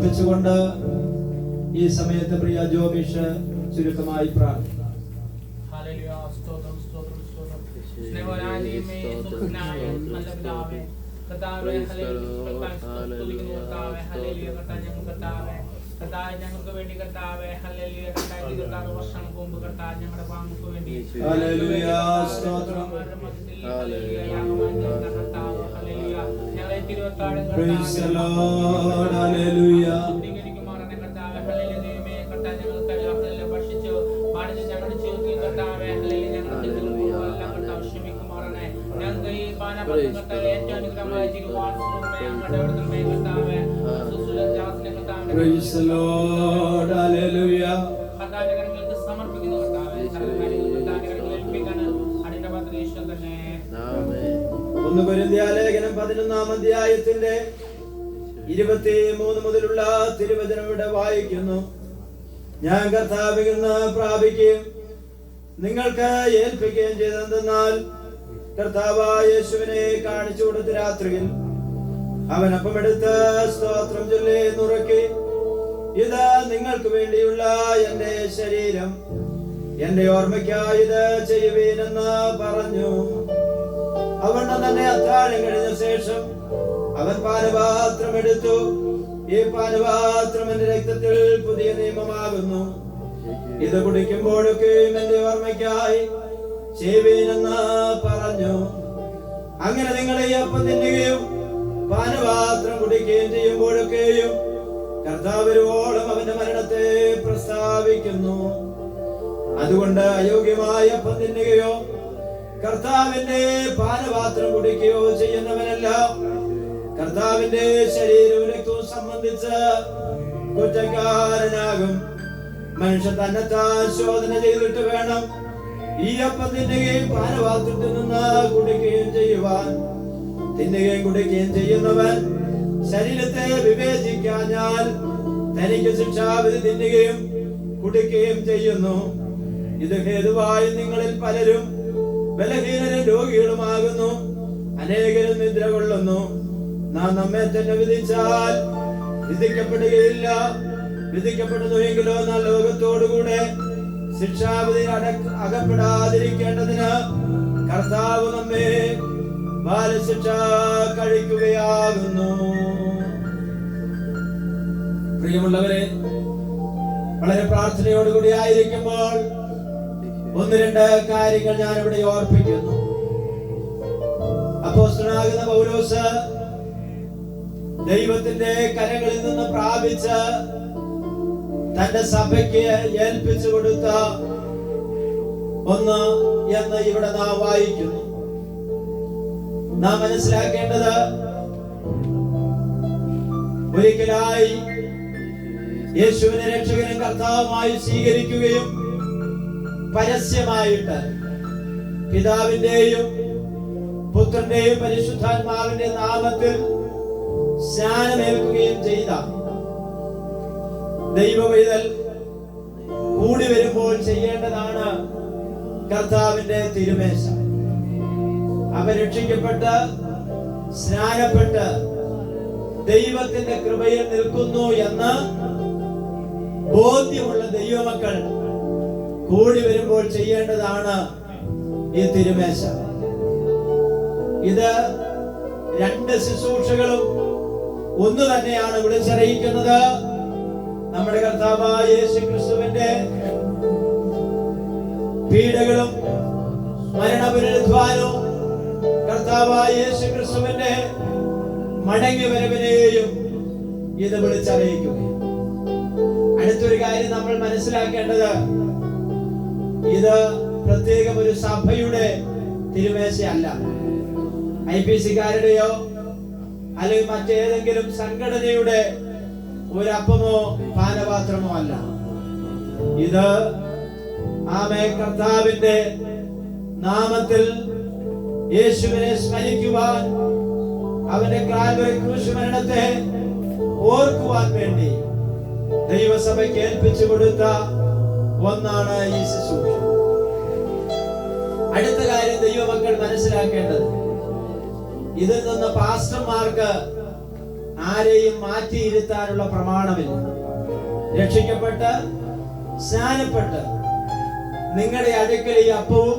അർപ്പിച്ചുകൊണ്ട് ഈ സമയത്ത് പ്രിയ ജോബിഷ് ചുരുക്കമായി പ്രാർത്ഥിക്കും. ഞങ്ങൾക്ക് വേണ്ടി കർത്താവേ ഹല്ലേലൂയ കർത്താവ് വർഷങ്ങൾക്ക് മുമ്പ് കർത്താവ് ഞങ്ങളുടെ പാമ്പുക്ക് വേണ്ടി ഹല്ലേലൂയ സ്തോത്രം ഞങ്ങളെ തിരുവത്താഴം പ്രൈസ് ദി ലോർഡ് ഹല്ലേലൂയ സ്വീകരിക്കുമാറാണ് കർത്താവേ ഹല്ലേലൂയ ദൈവമേ കർത്താവ് ഞങ്ങൾക്ക് ഹല്ലേലൂയ ഭക്ഷിച്ചു പാടിച്ച് ഞങ്ങളുടെ ജീവിതത്തിൽ കർത്താവേ ഹല്ലേലൂയ ഞങ്ങളുടെ എല്ലാം കർത്താവ് ക്ഷമിക്കുമാറാണ് ഞങ്ങൾക്ക് ഈ പാനപാത്രം കർത്താവേ ഏറ്റവും അനുഗ്രഹമായ തിരുവാസനമേ ഞങ്ങളുടെ അവിടുത്തെ കർത്താവേ പ്രൈസ് ദി ലോർഡ് ഹല്ലേലൂയ കർത്താവിന്റെ സമർപ്പിക്കുന്നു കർത്താവേ ഒന്ന് കൊരിന്ത്യലേഖനം 11-ാം അധ്യായത്തിന്റെ 23 മുതലുള്ള തിരുവചനം ഇവിടെ വായിക്കുന്നു. ഞാൻ കർത്താവിൽ നിന്ന് പ്രാപിക്കുകയും നിങ്ങൾക്ക് ഏൽപ്പിക്കുകയും ചെയ്തെന്നാൽ കർത്താവായ യേശുവിനെ കാണിച്ചു കൊടുത്ത രാത്രിയിൽ അവൻ അപ്പമെടുത്ത് സ്തോത്രം ചൊല്ലി നുറുക്കി, ഇത് നിങ്ങൾക്ക് വേണ്ടിയുള്ള എന്റെ ശരീരം, എന്റെ ഓർമ്മയ്ക്കായി ഇത് ചെയ്യുവീനെന്ന് പറഞ്ഞു. അവണ്ണം തന്നെ അത്താഴം കഴിഞ്ഞ ശേഷം അവൻ പാനപാത്രം എടുത്തു. ഈ പാനപാത്രം എന്റെ രക്തത്തിൽ പുതിയ നിയമമാകുന്നു. ഇത് കുടിക്കുമ്പോഴൊക്കെയും എന്റെ ഓർമ്മയ്ക്കായി ചെയ്യുവീനെന്ന് പറഞ്ഞു. അങ്ങനെ നിങ്ങൾ ഈ അപ്പം തിന്നുകയും പാനപാത്രം കുടിക്കുകയും ചെയ്യുമ്പോഴൊക്കെയും കർത്താവ് വരുവോളം അവന്റെ മരണത്തെ പ്രസ്താവിക്കുന്നു. അതുകൊണ്ട് അയോഗ്യമായ അപ്പം തിന്നുകയോ കർത്താവിന്റെ പാനപാത്രം കുടിക്കുകയോ ചെയ്യുന്നവനെല്ലാം കർത്താവിന്റെ ശരീരവും രക്തവും സംബന്ധിച്ച് കുറ്റക്കാരനാകും. മനുഷ്യൻ തന്നെത്താൻ ശോധന ചെയ്തിട്ട് വേണം ഈ അപ്പം തിന്നുകയും പാനപാത്രത്തിൽ നിന്ന് കുടിക്കുകയും ചെയ്യുവാൻ. തിന്നുകയും കുടിക്കുകയും ചെയ്യുന്നവൻ ശരീരത്തെ വിവേചിക്കാഞ്ഞാൽ തനിക്ക് ശിക്ഷാവിധി തിന്നുകയും കുടിക്കുകയും ചെയ്യുന്നു. ഇത് ഹേതുവായി നിങ്ങളിൽ പലരും ബലഹീനരും രോഗികളുമാകുന്നു, അനേകരും നിദ്ര കൊള്ളുന്നു. നാം നമ്മെ തന്നെ വിധിച്ചാൽ വിധിക്കപ്പെടുകയില്ല. വിധിക്കപ്പെടുന്നു എങ്കിലോ നാം ലോകത്തോടുകൂടെ ശിക്ഷാവിധി അകപ്പെടാതിരിക്കേണ്ടതിന് കർത്താവ് നമ്മെ ബാലശിക്ഷ കഴിക്കുകയാകുന്നു. പ്രിയമുള്ളവരെ, വളരെ പ്രാർത്ഥനയോടുകൂടി ആയിരിക്കുമ്പോൾ 1-2 കാര്യങ്ങൾ ഞാൻ ഇവിടെ ഓർപ്പിക്കുന്നു. അപ്പോസ്തലനാകുന്ന പൗലോസ് ദൈവത്തിന്റെ കരങ്ങളിൽ നിന്ന് പ്രാപിച്ച് തന്റെ സഭയ്ക്ക് ഏൽപ്പിച്ചു കൊടുത്ത ഒന്ന് എന്ന് ഇവിടെ നാം വായിക്കുന്നു. നാം മനസ്സിലാക്കേണ്ടത്, ഒരിക്കലായി യേശുവിനെ രക്ഷകനും കർത്താവുമായി സ്വീകരിക്കുകയും പരസ്യമായിട്ട് പിതാവിന്റെയും പുത്രന്റെയും പരിശുദ്ധാത്മാവിന്റെ നാമത്തിൽ സ്നാനമേൽക്കുകയും ചെയ്ത ദൈവവൈതൽ കൂടി വരുമ്പോൾ ചെയ്യേണ്ടതാണ് കർത്താവിന്റെ തിരുമേശ. അവൻ രക്ഷിക്കപ്പെട്ട് സ്നാനപ്പെട്ട് ദൈവത്തിന്റെ കൃപയിൽ നിൽക്കുന്നു എന്ന് ബോധ്യമുള്ള ദൈവമക്കൾ കൂടി വരുമ്പോൾ ചെയ്യേണ്ടതാണ് ഈ തിരുമേശ. ഇത് 2 ശുശ്രൂഷകളും ഒന്ന് തന്നെയാണ് വിളിച്ചറിയിക്കുന്നത്. നമ്മുടെ കർത്താവായ യേശുക്രിസ്തുവിന്റെ പീഡകളും മരണപുനരുദ്ധാനവും കർത്താവായ യേശുക്രിസ്തുവിന്റെ മടങ്ങി വരവിനെയും ഇത് വിളിച്ചറിയിക്കുകയും. അടുത്തൊരു കാര്യം നമ്മൾ മനസ്സിലാക്കേണ്ടത്, ഇത് പ്രത്യേകം ഒരു സഭയുടെ തിരുമേശയല്ല, IPC-കാരുടെയോ അല്ലെങ്കിൽ മറ്റേതെങ്കിലും സംഘടനയുടെ ഒരു അപ്പമോ പാനപാത്രമോ അല്ല. ഇത് ആമേ കർത്താവിന്റെ നാമത്തിൽ യേശുവിനെ സ്മരിക്കുവാൻ, അവന്റെ കാൽവരി ക്രൂശ് മരണത്തെ ഓർക്കുവാൻ വേണ്ടി ദൈവസഭയ്ക്ക് ഏൽപ്പിച്ചു കൊടുത്ത ഒന്നാണ് ഈ ശുശ്രൂഷ. അടുത്ത കാര്യം ദൈവമക്കൾ മനസ്സിലാക്കേണ്ടത്, ഇതിൽ നിന്ന് പാസ്റ്റർമാർക്ക് ആരെയും മാറ്റിയിരുത്താനുള്ള പ്രമാണമില്ല. രക്ഷിക്കപ്പെട്ട് സ്നാനപ്പെട്ട് നിങ്ങളുടെ അടുക്കൽ ഈ അപ്പവും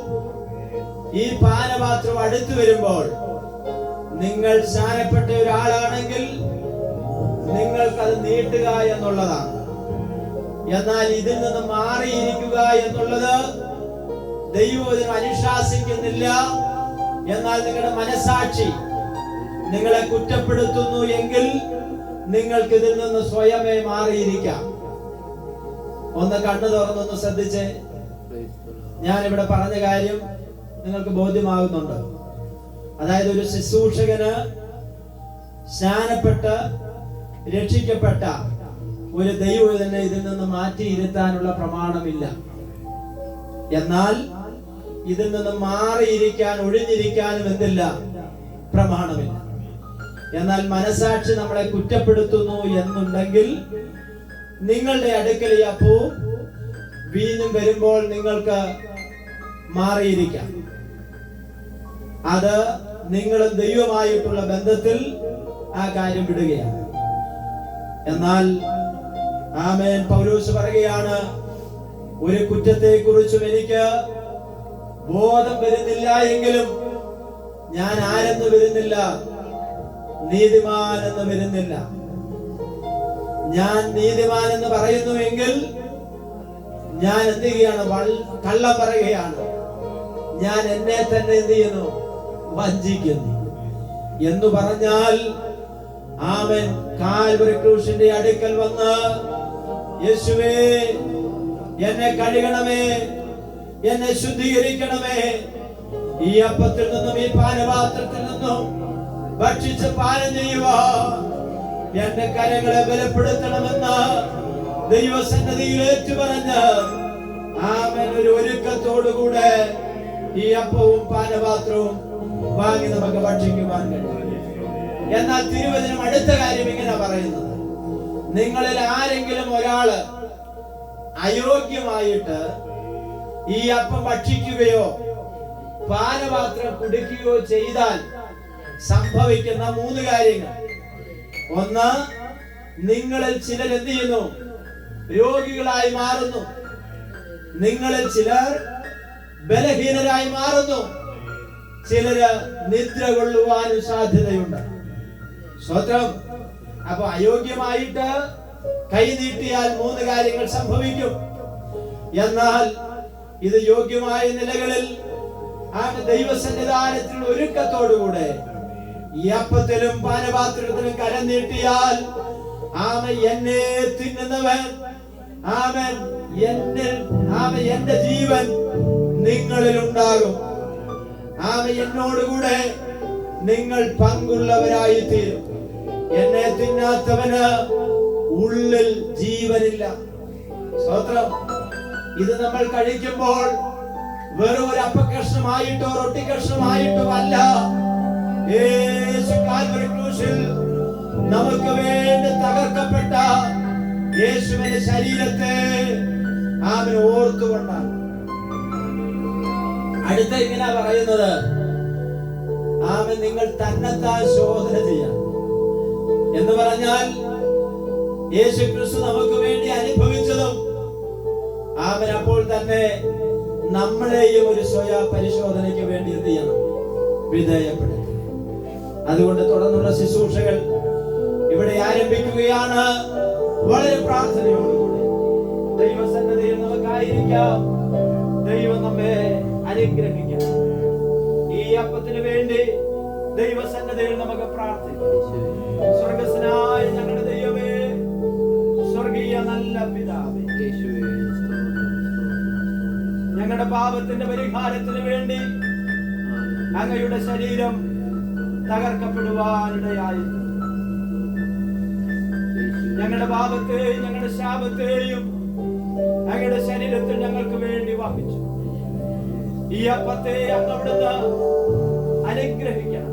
ഈ പാനപാത്രവും അടുത്തു വരുമ്പോൾ, നിങ്ങൾ സ്നാനപ്പെട്ട ഒരാളാണെങ്കിൽ നിങ്ങൾക്കത് നീട്ടുക എന്നുള്ളതാണ്. എന്നാൽ ഇതിൽ നിന്ന് മാറിയിരിക്കുക എന്നുള്ളത് ദൈവവചനം അനുശാസിക്കുന്നില്ല. എന്നാൽ നിങ്ങളുടെ മനസാക്ഷി നിങ്ങളെ കുറ്റപ്പെടുത്തുന്നു എങ്കിൽ നിങ്ങൾക്ക് ഇതിൽ നിന്ന് സ്വയമേ മാറിയിരിക്കാം. ഒന്ന് കണ്ണു തുറന്നൊന്ന് ശ്രദ്ധിച്ച്, ഞാൻ ഇവിടെ പറഞ്ഞ കാര്യം നിങ്ങൾക്ക് ബോധ്യമാകുന്നുണ്ട്. അതായത് ഒരു ശുശ്രൂഷകന് സ്നാനപ്പെട്ട് രക്ഷിക്കപ്പെട്ട ഒരു ദൈവത്തിനെ ഇതിൽ നിന്ന് മാറ്റിയിരുത്താനുള്ള പ്രമാണമില്ല. എന്നാൽ ഇതിൽ നിന്ന് മാറിയിരിക്കാൻ, ഒഴിഞ്ഞിരിക്കാനും എന്തില്ല? പ്രമാണമില്ല. എന്നാൽ മനസാക്ഷി നമ്മളെ കുറ്റപ്പെടുത്തുന്നു എന്നുണ്ടെങ്കിൽ നിങ്ങളുടെ അടുക്കൽ ഈ അപ്പവും വീഞ്ഞും വരുമ്പോൾ നിങ്ങൾക്ക് മാറിയിരിക്കാം. അത് നിങ്ങളും ദൈവമായിട്ടുള്ള ബന്ധത്തിൽ ആ കാര്യം വിടുകയാണ്. എന്നാൽ ആമേൻ, പൗലോസ് പറയുകയാണ്, ഒരു കുറ്റത്തെ കുറിച്ചും എനിക്ക് ബോധം വരുന്നില്ല എങ്കിലും ഞാൻ ആരെന്ന് വരുന്നില്ല, നീതിമാൻ എന്ന് വരുന്നില്ല. ഞാൻ നീതിമാൻ എന്ന് പറയുന്നുവെങ്കിൽ ഞാൻ എന്ത് ചെയ്യുകയാണ്? കള്ളം പറയുകയാണ്. ഞാൻ എന്നെ തന്നെ എന്ത് ചെയ്യുന്നു? വഞ്ചിക്കുന്നു എന്ന് പറഞ്ഞാൽ, ആമേൻ, കാൽവരി ക്രൂശിന്റെ അടുക്കൽ വന്ന് യേശുവേ എന്നെ കഴുകണമേ, എന്നെ ശുദ്ധീകരിക്കണമേ, ഈ അപ്പത്തിൽ നിന്നും ഈ പാനപാത്രത്തിൽ നിന്നും ഭക്ഷിച്ച് പാനം ചെയ്യുക, എന്റെ കരങ്ങളെ ബലപ്പെടുത്തണമെന്ന് ദൈവസന്നിധിയിൽ ഏറ്റുപറഞ്ഞ് ആമേൻ ഒരു ഒരുക്കത്തോടുകൂടെ ഈ അപ്പവും പാനപാത്രവും വാങ്ങി നമുക്ക് ഭക്ഷിക്കുവാൻ കഴിയും. എന്നാൽ തിരുവചനം അടുത്ത കാര്യം ഇങ്ങനെ പറയുന്നത്, നിങ്ങളിൽ ആരെങ്കിലും ഒരാള് അയോഗ്യമായിട്ട് ഈ അപ്പം ഭക്ഷിക്കുകയോ പാനപാത്രം കുടിക്കുകയോ ചെയ്താൽ സംഭവിക്കുന്ന 3 കാര്യങ്ങൾ. ഒന്ന്, നിങ്ങളിൽ ചിലർ എന്ത് ചെയ്യുന്നു? രോഗികളായി മാറുന്നു. നിങ്ങളിൽ ചിലർ ബലഹീനരായി മാറുന്നു. ചിലര് നിദ്ര കൊള്ളുവാനും സാധ്യതയുണ്ട്. സ്വത്രം. അപ്പൊ അയോഗ്യമായിട്ട് കൈ നീട്ടിയാൽ 3 കാര്യങ്ങൾ സംഭവിക്കും. എന്നാൽ ഇത് യോഗ്യമായ നിലകളിൽ ആ ദൈവസന്നിധാനത്തിൽ ഒരുക്കത്തോടുകൂടെ ഈ അപ്പത്തിലും പാനപാത്രത്തിലും കരം നീട്ടിയാൽ ആമേൻ, എന്നെ തിന്നുന്നവൻ ആമേൻ എന്റെ ജീവൻ നിങ്ങളിൽ ഉണ്ടാകും. ആമേൻ, എന്നോടുകൂടെ നിങ്ങൾ പങ്കുള്ളവരായി തീരും. എന്നെ തിന്നാത്തവന് ഉള്ളിൽ ജീവനില്ല. സ്തോത്രം. ഇത് നമ്മൾ കഴിക്കുമ്പോൾ വെറും ഒരു അപ്പക്കഷ്ണമായിട്ടോ റൊട്ടി കഷ്ണമായിട്ടോ അല്ല, യേശു കാൽവരി ക്രൂശിൽ നമുക്ക് വേണ്ടി തകർക്കപ്പെട്ട യേശുവിന്റെ ശരീരത്തെ ആമേൻ ഓർത്തുകൊണ്ടാണ്. അടുത്ത ഇങ്ങനെ പറയുന്നത്, ആമേൻ, നിങ്ങൾ തന്നെത്താൻ ശോധന ചെയ്യാം എന്ന് പറഞ്ഞാൽ യേശു ക്രിസ്തു നമുക്ക് വേണ്ടി അനുഭവിച്ചതും ആമേൻ അപ്പോൾ തന്നെ നമ്മളെയും ഒരു സ്വയ പരിശോധനയ്ക്ക് വേണ്ടി എന്ത് ചെയ്യണം? വിധേയപ്പെടുത്തും. അതുകൊണ്ട് തുടർന്നുള്ള ശുശ്രൂഷകൾ ഇവിടെ ആരംഭിക്കുകയാണ്. വളരെ പ്രാർത്ഥനയോടുകൂടി ദൈവസന്നിധിയിൽ നമുക്കായിരിക്കാം. ദൈവം നമ്മെ അനുഗ്രഹിക്കാം. ഈ അപ്പത്തിന് വേണ്ടി ദൈവസന്നിധിയിൽ നമുക്ക് പ്രാർത്ഥിക്കാം. സ്വർഗ്ഗസ്ഥനായ ഞങ്ങളുടെ ദൈവമേ, സ്വർഗീയ നല്ല പിതാവേ, ഞങ്ങളുടെ പാപത്തിന്റെ പരിഹാരത്തിന് വേണ്ടി അങ്ങയുടെ ശരീരം തകർക്കപ്പെടുവാനിടയായി ഞങ്ങളുടെ പാപത്തെയും ഞങ്ങളുടെ ശാപത്തെയും അങ്ങയുടെ ശരീരത്തിൽ ഞങ്ങൾക്ക് വേണ്ടി വഹിച്ചു. ഈ അപ്പത്തെ അങ്ങ് അവിടുന്ന് അനുഗ്രഹിക്കണം.